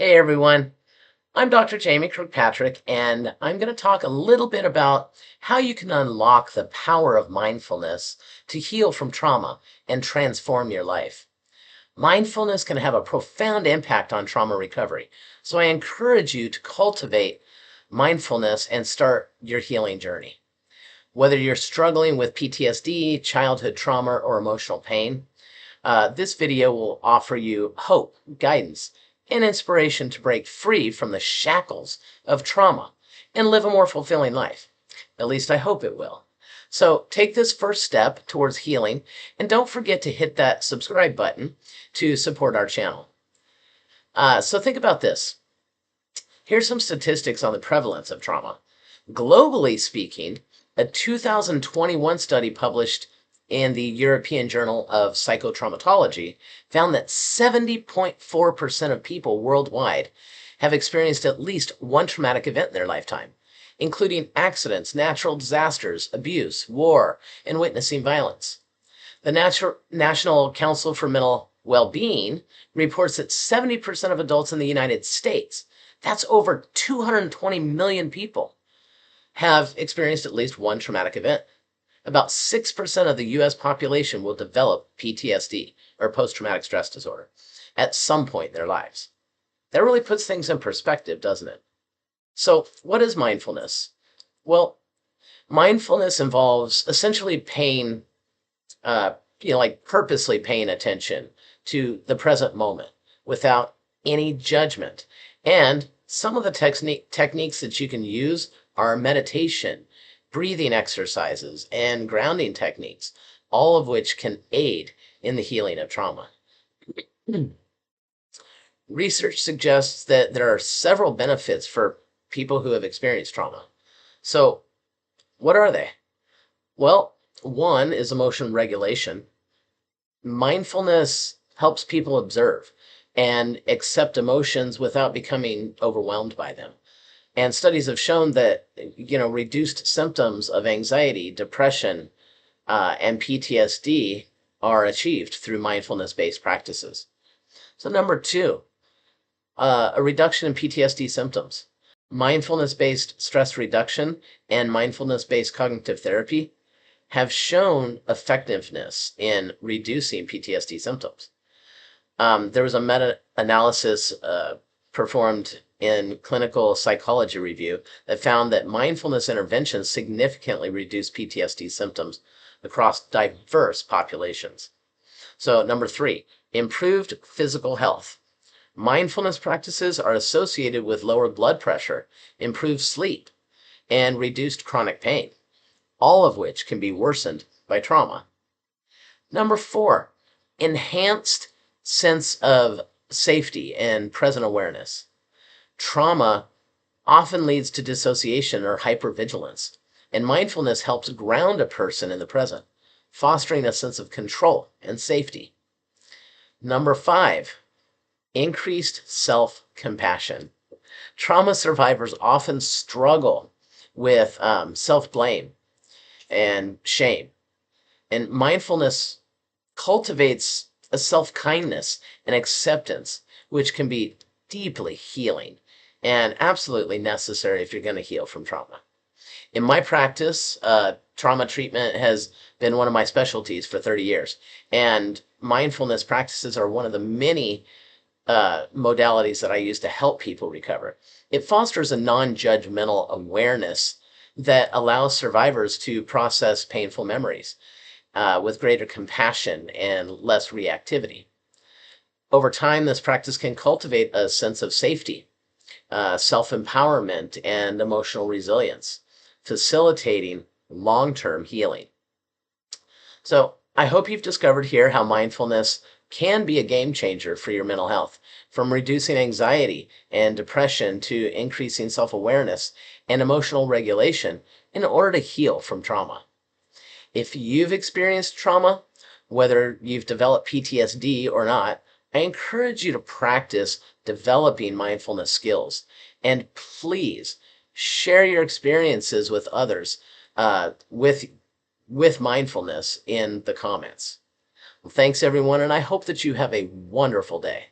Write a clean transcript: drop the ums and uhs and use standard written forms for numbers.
Hey everyone, I'm Dr. Jamie Kirkpatrick, and I'm going to talk a little bit about how you can unlock the power of mindfulness to heal from trauma and transform your life. Mindfulness can have a profound impact on trauma recovery, so I encourage you to cultivate mindfulness and start your healing journey. Whether you're struggling with PTSD, childhood trauma, or emotional pain, this video will offer you hope, guidance, and inspiration to break free from the shackles of trauma and live a more fulfilling life. At least I hope it will. So take this first step towards healing, and don't forget to hit that subscribe button to support our channel. So think about this. Here's some statistics on the prevalence of trauma. Globally speaking, a 2021 study published in the European Journal of Psychotraumatology found that 70.4% of people worldwide have experienced at least one traumatic event in their lifetime, including accidents, natural disasters, abuse, war, and witnessing violence. The National Council for Mental Well-Being reports that 70% of adults in the United States, that's over 220 million people, have experienced at least one traumatic event. About 6% of the US population will develop PTSD, or post-traumatic stress disorder, at some point in their lives. That really puts things in perspective, doesn't it? So, what is mindfulness? Well, mindfulness involves essentially paying, like purposely paying attention to the present moment without any judgment. And some of the techniques that you can use are meditation, breathing exercises, and grounding techniques, all of which can aid in the healing of trauma. Research suggests that there are several benefits for people who have experienced trauma. So, what are they? Well, one is emotion regulation. Mindfulness helps people observe and accept emotions without becoming overwhelmed by them. And studies have shown that, reduced symptoms of anxiety, depression, and PTSD are achieved through mindfulness-based practices. So number two, a reduction in PTSD symptoms. Mindfulness-based stress reduction and mindfulness-based cognitive therapy have shown effectiveness in reducing PTSD symptoms. There was a meta-analysis performed in Clinical Psychology Review that found that mindfulness interventions significantly reduce PTSD symptoms across diverse populations. So number three, improved physical health. Mindfulness practices are associated with lower blood pressure, improved sleep, and reduced chronic pain, all of which can be worsened by trauma. Number four, enhanced sense of safety and present awareness. Trauma often leads to dissociation or hypervigilance, and mindfulness helps ground a person in the present, fostering a sense of control and safety. Number five, increased self-compassion. Trauma survivors often struggle with self-blame and shame, and mindfulness cultivates a self-kindness and acceptance, which can be deeply healing and absolutely necessary if you're going to heal from trauma. In my practice, trauma treatment has been one of my specialties for 30 years, and mindfulness practices are one of the many modalities that I use to help people recover. It fosters a non-judgmental awareness that allows survivors to process painful memories with greater compassion and less reactivity. Over time, this practice can cultivate a sense of safety, self-empowerment, and emotional resilience, facilitating long-term healing. So I hope you've discovered here how mindfulness can be a game changer for your mental health, from reducing anxiety and depression to increasing self-awareness and emotional regulation in order to heal from trauma. If you've experienced trauma, whether you've developed PTSD or not, I encourage you to practice developing mindfulness skills. And please share your experiences with others with mindfulness in the comments. Well, thanks everyone, and I hope that you have a wonderful day.